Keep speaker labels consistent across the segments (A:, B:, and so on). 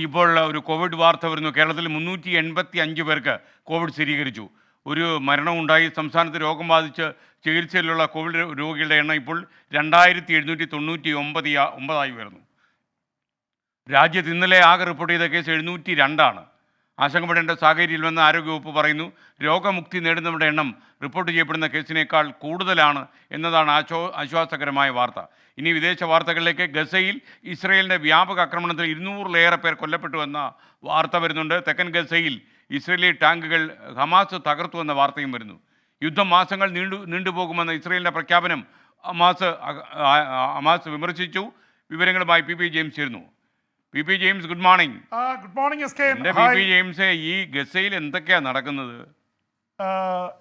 A: ഇപ്പോൾ ഒരു കോവിഡ് വാർത്ത വരുന്നു. കേരളത്തിൽ 385 പേർക്ക് കോവിഡ് സ്ഥിരീകരിച്ചു. ഒരു മരണമുണ്ടായി. സംസ്ഥാനത്ത് രോഗം ബാധിച്ച് ചികിത്സയിലുള്ള കോവിഡ് രോഗികളുടെ എണ്ണം ഇപ്പോൾ 2799 ഉയർന്നു. രാജ്യത്ത് ഇന്നലെ ആകെ റിപ്പോർട്ട് ചെയ്ത കേസ് 702 ആണ്. ആശങ്കപ്പെടേണ്ട സാഹചര്യമില്ലെന്ന് ആരോഗ്യവകുപ്പ് പറയുന്നു. രോഗമുക്തി നേടുന്നവരുടെ എണ്ണം റിപ്പോർട്ട് ചെയ്യപ്പെടുന്ന കേസിനേക്കാൾ കൂടുതലാണ് എന്നതാണ് ആശ്വാസകരമായ വാർത്ത. ഇനി വിദേശ വാർത്തകളിലേക്ക്. ഗസയിൽ ഇസ്രയേലിൻ്റെ വ്യാപക ആക്രമണത്തിൽ 200-ലേറെ പേർ കൊല്ലപ്പെട്ടുവെന്ന വാർത്ത വരുന്നുണ്ട്. തെക്കൻ ഗസയിൽ ഇസ്രയേലി ടാങ്കുകൾ ഹമാസ് തകർത്തുവെന്ന വാർത്തയും വരുന്നു. യുദ്ധം മാസങ്ങൾ നീണ്ടുപോകുമെന്ന ഇസ്രയേലിൻ്റെ പ്രഖ്യാപനം ഹമാസ് വിമർശിച്ചു. വിവരങ്ങളുമായി പി പി ജെയിംസ് ചേരുന്നു. P P James, good morning.
B: Good morning S K.
A: എൻ്റെ പി പി ജെയിംസ്, ഈ ഗസയിൽ എന്തൊക്കെയാണ് നടക്കുന്നത്?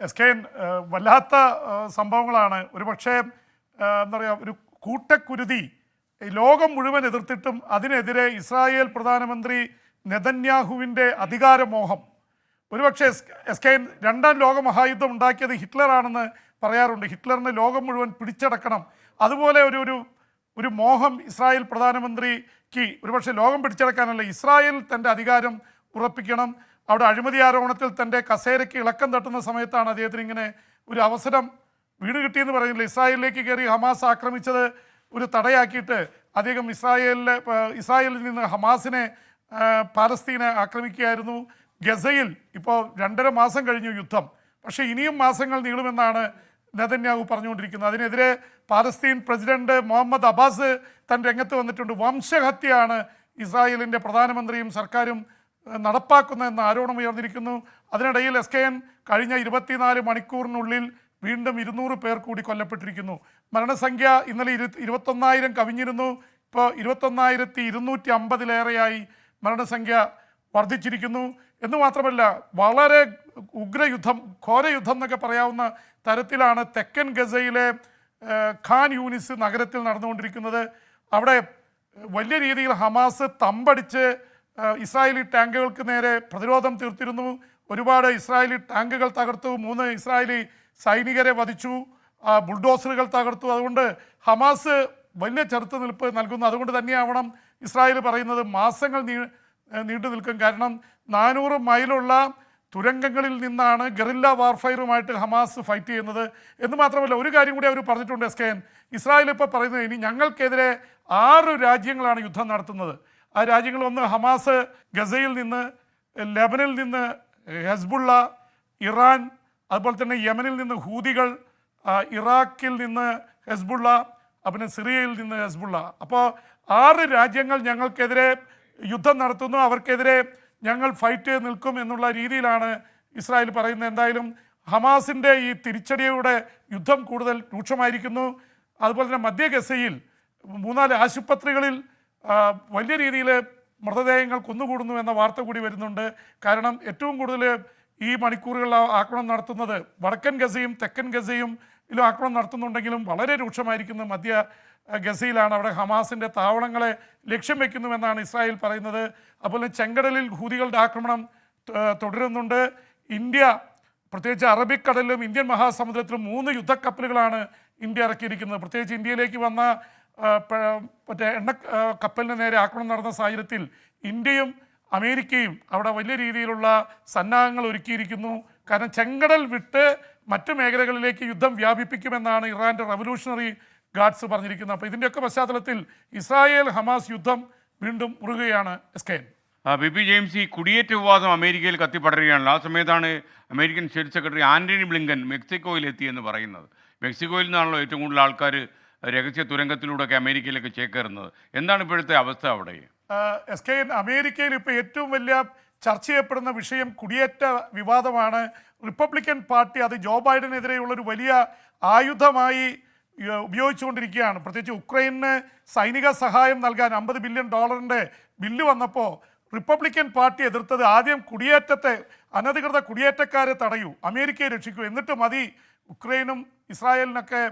B: എസ് കെ, വല്ലാത്ത സംഭവങ്ങളാണ്. ഒരുപക്ഷെ എന്താ പറയുക, ഒരു കൂട്ടക്കുരുതി ലോകം മുഴുവൻ എതിർത്തിട്ടും അതിനെതിരെ ഇസ്രായേൽ പ്രധാനമന്ത്രി നെതന്യാഹുവിൻ്റെ അധികാരമോഹം. ഒരുപക്ഷെ എസ് കെ, രണ്ടാം ലോക മഹായുദ്ധം ഉണ്ടാക്കിയത് ഹിറ്റ്ലറാണെന്ന് പറയാറുണ്ട്. ഹിറ്റ്ലറിന് ലോകം മുഴുവൻ പിടിച്ചടക്കണം. അതുപോലെ ഒരു മോഹം ഇസ്രായേൽ പ്രധാനമന്ത്രിക്ക് ഒരുപക്ഷെ ലോകം പിടിച്ചടക്കാനല്ല, ഇസ്രായേൽ തൻ്റെ അധികാരം ഉറപ്പിക്കണം. അവിടെ അഴിമതി ആരോപണത്തിൽ തൻ്റെ കസേരയ്ക്ക് ഇളക്കം തട്ടുന്ന സമയത്താണ് അദ്ദേഹത്തിന് ഇങ്ങനെ ഒരു അവസരം വീട് കിട്ടിയെന്ന് പറയുന്നില്ല. ഇസ്രായേലിലേക്ക് കയറി ഹമാസ് ആക്രമിച്ചത് ഒരു തടയാക്കിയിട്ട് അദ്ദേഹം ഇസ്രായേലിൽ നിന്ന് ഹമാസിനെ, പാലസ്തീനെ ആക്രമിക്കുകയായിരുന്നു. ഗസയിൽ ഇപ്പോൾ 2.5 മാസം കഴിഞ്ഞു യുദ്ധം. പക്ഷേ ഇനിയും മാസങ്ങൾ നീളുമെന്നാണ് നെതന്യാഹു പറഞ്ഞുകൊണ്ടിരിക്കുന്നത്. അതിനെതിരെ പാലസ്തീൻ പ്രസിഡന്റ് മുഹമ്മദ് അബ്ബാസ് തൻ രംഗത്ത് വന്നിട്ടുണ്ട്. വംശഹത്യയാണ് ഇസ്രായേലിൻ്റെ പ്രധാനമന്ത്രിയും സർക്കാരും നടപ്പാക്കുന്നതെന്ന് ആരോപണം ഉയർന്നിരിക്കുന്നു. അതിനിടയിൽ എസ് കെ എൻ കഴിഞ്ഞ 24 മണിക്കൂറിനുള്ളിൽ വീണ്ടും 200 പേർ കൂടി കൊല്ലപ്പെട്ടിരിക്കുന്നു. മരണസംഖ്യ ഇന്നലെ 21,000 കവിഞ്ഞിരുന്നു. ഇപ്പോൾ 21,250-ലേറെയായി മരണസംഖ്യ വർദ്ധിച്ചിരിക്കുന്നു. എന്ന് മാത്രമല്ല, വളരെ ഉഗ്രയുദ്ധം, ഘോരയുദ്ധം എന്നൊക്കെ പറയാവുന്ന തരത്തിലാണ് തെക്കൻ ഗസയിലെ ഖാൻ യൂനിസ് നഗരത്തിൽ നടന്നുകൊണ്ടിരിക്കുന്നത്. അവിടെ വലിയ രീതിയിൽ ഹമാസ് തമ്പടിച്ച് ഇസ്രായേലി ടാങ്കുകൾക്ക് നേരെ പ്രതിരോധം തീർത്തിരുന്നു. ഒരുപാട് ഇസ്രായേലി ടാങ്കുകൾ തകർത്തു. 3 ഇസ്രായേലി സൈനികരെ വധിച്ചു. ബുൾഡോസറുകൾ തകർത്തു. അതുകൊണ്ട് ഹമാസ് വലിയ ചെറുത്തുനിൽപ്പ് നൽകുന്നു. അതുകൊണ്ട് തന്നെയാവണം ഇസ്രായേൽ പറയുന്നത് മാസങ്ങൾ നീണ്ടു നിൽക്കും. കാരണം 400 മൈലുള്ള തുരങ്കങ്ങളിൽ നിന്നാണ് ഗറില്ല വാർഫയറുമായിട്ട് ഹമാസ് ഫൈറ്റ് ചെയ്യുന്നത്. എന്ന് മാത്രമല്ല, ഒരു കാര്യം കൂടി അവർ പറഞ്ഞിട്ടുണ്ട് എസ് കെ എൻ. ഇസ്രായേൽ ഇപ്പോൾ പറയുന്നത്, ഇനി ഞങ്ങൾക്കെതിരെ 6 രാജ്യങ്ങളാണ് യുദ്ധം നടത്തുന്നത്. ആ രാജ്യങ്ങൾ ഒന്ന് ഹമാസ്, ഗസയിൽ നിന്ന്, ലെബനിൽ നിന്ന് ഹെസ്ബുള്ള, ഇറാൻ, അതുപോലെ തന്നെ യമനിൽ നിന്ന് ഹൂതികൾ, ഇറാഖിൽ നിന്ന് ഹെസ്ബുള്ള, പിന്നെ സിറിയയിൽ നിന്ന് ഹെസ്ബുള്ള. അപ്പോൾ 6 രാജ്യങ്ങൾ ഞങ്ങൾക്കെതിരെ യുദ്ധം നടത്തുന്നു. അവർക്കെതിരെ ഞങ്ങൾ ഫൈറ്റ് ചെയ്ത് നിൽക്കും എന്നുള്ള രീതിയിലാണ് ഇസ്രായേൽ പറയുന്നത്. എന്തായാലും ഹമാസിൻ്റെ ഈ തിരിച്ചടിയുടെ യുദ്ധം കൂടുതൽ രൂക്ഷമായിരിക്കുന്നു. അതുപോലെ തന്നെ മധ്യ ഗസയിൽ 3-4 ആശുപത്രികളിൽ വലിയ രീതിയിൽ മൃതദേഹങ്ങൾ കുന്നുകൂടുന്നു എന്ന വാർത്ത കൂടി വരുന്നുണ്ട്. കാരണം ഏറ്റവും കൂടുതൽ ഈ മണിക്കൂറുകളിൽ ആക്രമണം നടത്തുന്നത് വടക്കൻ ഗസയും തെക്കൻ ഗസയും ആക്രമണം നടത്തുന്നുണ്ടെങ്കിലും വളരെ രൂക്ഷമായിരിക്കുന്നത് മധ്യ ഗസയിലാണ്. അവിടെ ഹമാസിൻ്റെ താവളങ്ങളെ ലക്ഷ്യം വെക്കുന്നുവെന്നാണ് ഇസ്രായേൽ പറയുന്നത്. അതുപോലെ ചെങ്കടലിൽ ഹൂതികളുടെ ആക്രമണം തുടരുന്നുണ്ട്. ഇന്ത്യ, പ്രത്യേകിച്ച് അറബിക്കടലിലും ഇന്ത്യൻ മഹാസമുദ്രത്തിലും 3 യുദ്ധക്കപ്പലുകളാണ് ഇന്ത്യ ഇറക്കിയിരിക്കുന്നത്. പ്രത്യേകിച്ച് ഇന്ത്യയിലേക്ക് വന്ന മറ്റേ എണ്ണ കപ്പലിന് നേരെ ആക്രമണം നടന്ന സാഹചര്യത്തിൽ ഇന്ത്യയും അമേരിക്കയും അവിടെ വലിയ രീതിയിലുള്ള സന്നാഹങ്ങൾ ഒരുക്കിയിരിക്കുന്നു. കാരണം ചെങ്കടൽ വിട്ട് മറ്റു മേഖലകളിലേക്ക് യുദ്ധം വ്യാപിപ്പിക്കുമെന്നാണ് ഇറാൻ്റെ റവല്യൂഷണറി ഗാർഡ്സ് പറഞ്ഞിരിക്കുന്നത്. അപ്പോൾ ഇതിൻ്റെയൊക്കെ പശ്ചാത്തലത്തിൽ ഇസ്രായേൽ ഹമാസ് യുദ്ധം വീണ്ടും മുറുകയാണ് S K N.
A: P P James, ഈ കുടിയേറ്റ വിവാദം അമേരിക്കയിൽ കത്തിപ്പടരുകയാണല്ലോ. ആ സമയത്താണ് American state secretary Antony Blinken മെക്സിക്കോയിൽ എത്തിയെന്ന് പറയുന്നത്. മെക്സിക്കോയിൽ നിന്നാണല്ലോ ഏറ്റവും കൂടുതൽ ആൾക്കാർ രഹസ്യ തുരങ്കത്തിലൂടെയൊക്കെ അമേരിക്കയിലേക്ക് ചേക്കേറുന്നത്. എന്താണ് ഇപ്പോഴത്തെ അവസ്ഥ അവിടെ?
B: എസ് കെ എൻ, അമേരിക്കയിൽ ഇപ്പോൾ ഏറ്റവും വലിയ ചർച്ച ചെയ്യപ്പെടുന്ന വിഷയം കുടിയേറ്റ വിവാദമാണ്. റിപ്പബ്ലിക്കൻ പാർട്ടി അത് ജോ ബൈഡനെതിരെയുള്ളൊരു വലിയ ആയുധമായി ഉപയോഗിച്ചുകൊണ്ടിരിക്കുകയാണ്. പ്രത്യേകിച്ച് ഉക്രൈന് സൈനിക സഹായം നൽകാൻ $50 ബില്യൺ ബില്ല് വന്നപ്പോൾ റിപ്പബ്ലിക്കൻ പാർട്ടി എതിർത്തത് ആദ്യം കുടിയേറ്റത്തെ, അനധികൃത കുടിയേറ്റക്കാരെ തടയൂ, അമേരിക്കയെ രക്ഷിക്കൂ, എന്നിട്ട് മതി ഉക്രൈനും ഇസ്രായേലിനൊക്കെ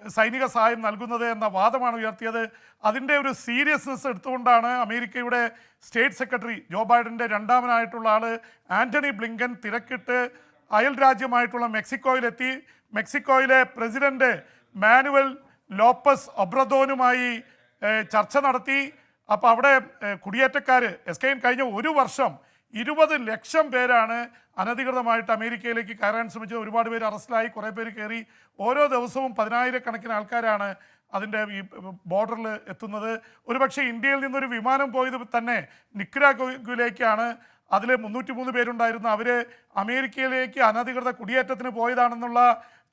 B: സൈനിക സഹായം നൽകുന്നത് എന്ന വാദമാണ് ഉയർത്തിയത്. അതിൻ്റെ ഒരു സീരിയസ്നെസ് എടുത്തുകൊണ്ടാണ് അമേരിക്കയുടെ സ്റ്റേറ്റ് സെക്രട്ടറി, ജോ ബൈഡൻ്റെ രണ്ടാമനായിട്ടുള്ള ആൾ ആൻ്റണി ബ്ലിങ്കൻ തിരക്കിട്ട് അയൽ രാജ്യമായിട്ടുള്ള മെക്സിക്കോയിലെത്തി. മെക്സിക്കോയിലെ പ്രസിഡന്റ് മാനുവൽ ലോപ്പസ് ഒബ്രദോനുമായി ചർച്ച നടത്തി. അപ്പോൾ അവിടെ കുടിയേറ്റക്കാർ എസ്കെയിൻ കഴിഞ്ഞ ഒരു വർഷം 20 ലക്ഷം പേരാണ് അനധികൃതമായിട്ട് അമേരിക്കയിലേക്ക് കയറാൻ ശ്രമിച്ചത്. ഒരുപാട് പേര് അറസ്റ്റിലായി, കുറേ പേര് കയറി. ഓരോ ദിവസവും 10,000-കണക്കിന് ആൾക്കാരാണ് അതിൻ്റെ ഈ ബോർഡറിൽ എത്തുന്നത്. ഒരുപക്ഷെ ഇന്ത്യയിൽ നിന്നൊരു വിമാനം പോയത് തന്നെ നിക്കരാഗുവിലേക്കാണ്. അതിൽ 303 പേരുണ്ടായിരുന്നു. അവർ അമേരിക്കയിലേക്ക് അനധികൃത കുടിയേറ്റത്തിന് പോയതാണെന്നുള്ള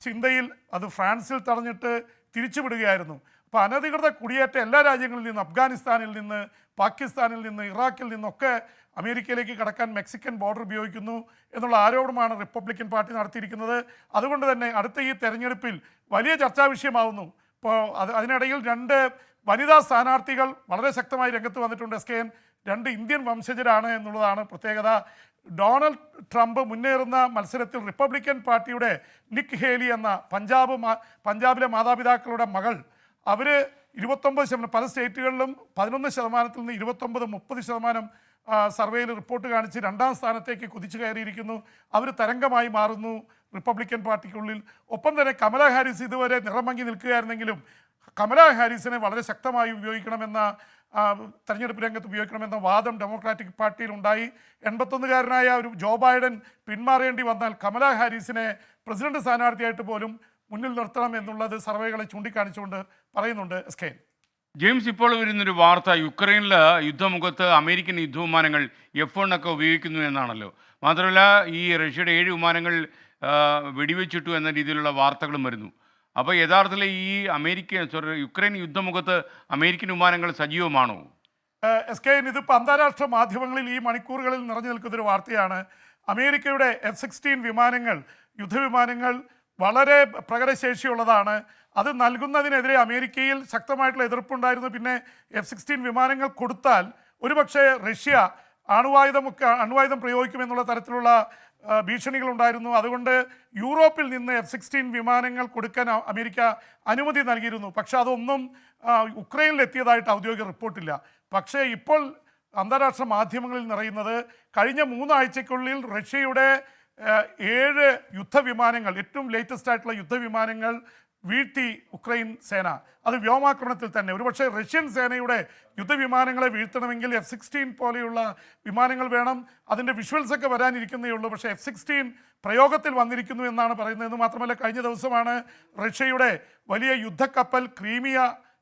B: ചിന്തയിൽ അത് ഫ്രാൻസിൽ തടഞ്ഞിട്ട് തിരിച്ചുവിടുകയായിരുന്നു. അപ്പോൾ അനധികൃത കുടിയേറ്റം എല്ലാ രാജ്യങ്ങളിൽ നിന്നും, അഫ്ഗാനിസ്ഥാനിൽ നിന്ന്, പാകിസ്ഥാനിൽ നിന്ന്, ഇറാഖിൽ നിന്നൊക്കെ അമേരിക്കയിലേക്ക് കടക്കാൻ മെക്സിക്കൻ ബോർഡർ ഉപയോഗിക്കുന്നു എന്നുള്ള ആരോപണമാണ് റിപ്പബ്ലിക്കൻ പാർട്ടി നടത്തിയിരിക്കുന്നത്. അതുകൊണ്ട് തന്നെ അടുത്ത ഈ തെരഞ്ഞെടുപ്പിൽ വലിയ ചർച്ചാ വിഷയമാവുന്നു. ഇപ്പോൾ അതിനിടയിൽ 2 വനിതാ സ്ഥാനാർത്ഥികൾ വളരെ ശക്തമായി രംഗത്ത് വന്നിട്ടുണ്ട്. എസ്കെൻ 2 ഇന്ത്യൻ വംശജരാണ് എന്നുള്ളതാണ് പ്രത്യേകത. ഡൊണാൾഡ് ട്രംപ് മുന്നേറുന്ന മത്സരത്തിൽ റിപ്പബ്ലിക്കൻ പാർട്ടിയുടെ നിക്ക് ഹേലി എന്ന പഞ്ചാബിലെ മാതാപിതാക്കളുടെ മകൾ, അവർ 29%, പല സ്റ്റേറ്റുകളിലും 11%-ൽ നിന്ന് 29-30% സർവേയിൽ റിപ്പോർട്ട് കാണിച്ച് 2ാം സ്ഥാനത്തേക്ക് കുതിച്ചു കയറിയിരിക്കുന്നു. അവർ തരംഗമായി മാറുന്നു റിപ്പബ്ലിക്കൻ പാർട്ടിക്കുള്ളിൽ. ഒപ്പം തന്നെ കമലാ ഹാരിസ് ഇതുവരെ നിറമങ്ങി നിൽക്കുകയായിരുന്നെങ്കിലും കമലാ ഹാരിസിനെ വളരെ ശക്തമായി ഉപയോഗിക്കണമെന്ന, തെരഞ്ഞെടുപ്പ് രംഗത്ത് ഉപയോഗിക്കണമെന്ന വാദം ഡെമോക്രാറ്റിക് പാർട്ടിയിൽ ഉണ്ടായി. 81-കാരനായ ഒരു ജോ ബൈഡൻ പിന്മാറേണ്ടി വന്നാൽ കമലാ ഹാരിസിനെ പ്രസിഡന്റ് സ്ഥാനാർത്ഥിയായിട്ട് പോലും മുന്നിൽ നിർത്തണം എന്നുള്ളത് സർവേകളെ ചൂണ്ടിക്കാണിച്ചുകൊണ്ട് പറയുന്നുണ്ട് എസ്കെൻ.
A: ജെയിംസ്, ഇപ്പോൾ വരുന്നൊരു വാർത്ത യുക്രൈനിൽ യുദ്ധമുഖത്ത് അമേരിക്കൻ യുദ്ധവിമാനങ്ങൾ F-1 ഒക്കെ ഉപയോഗിക്കുന്നു എന്നാണല്ലോ. മാത്രമല്ല ഈ റഷ്യയുടെ 7 വിമാനങ്ങൾ വെടിവെച്ചിട്ടു എന്ന രീതിയിലുള്ള വാർത്തകളും വരുന്നു. അപ്പോൾ യഥാർത്ഥത്തിൽ ഈ യുക്രൈൻ യുദ്ധമുഖത്ത് അമേരിക്കൻ വിമാനങ്ങൾ സജീവമാണോ?
B: എസ്കെൻ, ഇതിപ്പോൾ അന്താരാഷ്ട്ര മാധ്യമങ്ങളിൽ ഈ മണിക്കൂറുകളിൽ നിറഞ്ഞു നിൽക്കുന്നൊരു വാർത്തയാണ്. അമേരിക്കയുടെ F-16 വിമാനങ്ങൾ, യുദ്ധവിമാനങ്ങൾ വളരെ പ്രകടശേഷിയുള്ളതാണ്. അത് നൽകുന്നതിനെതിരെ അമേരിക്കയിൽ ശക്തമായിട്ടുള്ള എതിർപ്പുണ്ടായിരുന്നു. പിന്നെ F-16 വിമാനങ്ങൾ കൊടുത്താൽ ഒരുപക്ഷെ റഷ്യ അണുവായുധം പ്രയോഗിക്കുമെന്നുള്ള തരത്തിലുള്ള ഭീഷണികളുണ്ടായിരുന്നു. അതുകൊണ്ട് യൂറോപ്പിൽ നിന്ന് F-16 വിമാനങ്ങൾ കൊടുക്കാൻ അമേരിക്ക അനുമതി നൽകിയിരുന്നു. പക്ഷേ അതൊന്നും ഉക്രൈനിലെത്തിയതായിട്ട് ഔദ്യോഗിക റിപ്പോർട്ടില്ല. പക്ഷേ ഇപ്പോൾ അന്താരാഷ്ട്ര മാധ്യമങ്ങളിൽ നിറയുന്നത് കഴിഞ്ഞ 3 ആഴ്ചയ്ക്കുള്ളിൽ റഷ്യയുടെ 7 യുദ്ധവിമാനങ്ങൾ, ഏറ്റവും ലേറ്റസ്റ്റ് ആയിട്ടുള്ള യുദ്ധവിമാനങ്ങൾ വീഴ്ത്തി ഉക്രൈൻ സേന. അത് വ്യോമാക്രമണത്തിൽ തന്നെ. ഒരുപക്ഷെ റഷ്യൻ സേനയുടെ യുദ്ധവിമാനങ്ങളെ വീഴ്ത്തണമെങ്കിൽ F-16 പോലെയുള്ള വിമാനങ്ങൾ വേണം. അതിൻ്റെ വിഷ്വൽസ് ഒക്കെ വരാനിരിക്കുന്നേ ഉള്ളൂ. പക്ഷേ F-16 പ്രയോഗത്തിൽ വന്നിരിക്കുന്നു എന്നാണ് പറയുന്നത്. മാത്രമല്ല കഴിഞ്ഞ ദിവസമാണ് റഷ്യയുടെ വലിയ യുദ്ധക്കപ്പൽ ക്രീമിയ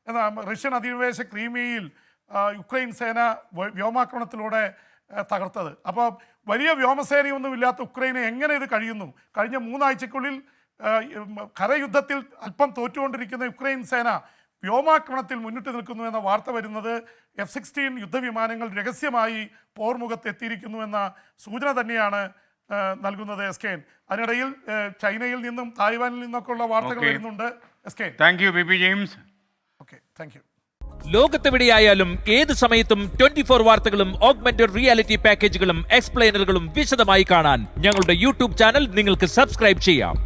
B: എന്ന റഷ്യൻ അധിനിവേശ ക്രീമിയയിൽ യുക്രൈൻ സേന വ്യോമാക്രമണത്തിലൂടെ തകർത്തത്. അപ്പോൾ വലിയ വ്യോമസേനയൊന്നുമില്ലാത്ത ഉക്രൈനെ എങ്ങനെ ഇത് കഴിയുന്നു? കഴിഞ്ഞ 3 ആഴ്ചയ്ക്കുള്ളിൽ കരയുദ്ധത്തിൽ അല്പം തോറ്റുകൊണ്ടിരിക്കുന്ന യുക്രൈൻ സേന വ്യോമാക്രമണത്തിൽ മുന്നിട്ട് നിൽക്കുന്നു എന്ന വാർത്ത വരുന്നത് F-16 യുദ്ധവിമാനങ്ങൾ രഹസ്യമായി പോർമുഖത്ത് എത്തിയിരിക്കുന്നു എന്ന സൂചന തന്നെയാണ് നൽകുന്നത് എസ്കെൻ. അതിനിടയിൽ ചൈനയിൽ നിന്നും തായ്വാനിൽ നിന്നൊക്കെ ഉള്ള വാർത്തകൾ വരുന്നുണ്ട് SKN.
A: Thank you B James.
B: Okay, thank you.
C: ലോകത്തെവിടെയായാലും ഏത് സമയത്തും 24 വാർത്തകളും ഓഗ്മെന്റഡ് റിയാലിറ്റി പാക്കേജുകളും എക്സ്പ്ലെയിനറുകളും വിശദമായി കാണാൻ ഞങ്ങളുടെ യൂട്യൂബ് ചാനൽ നിങ്ങൾക്ക് സബ്സ്ക്രൈബ് ചെയ്യാം.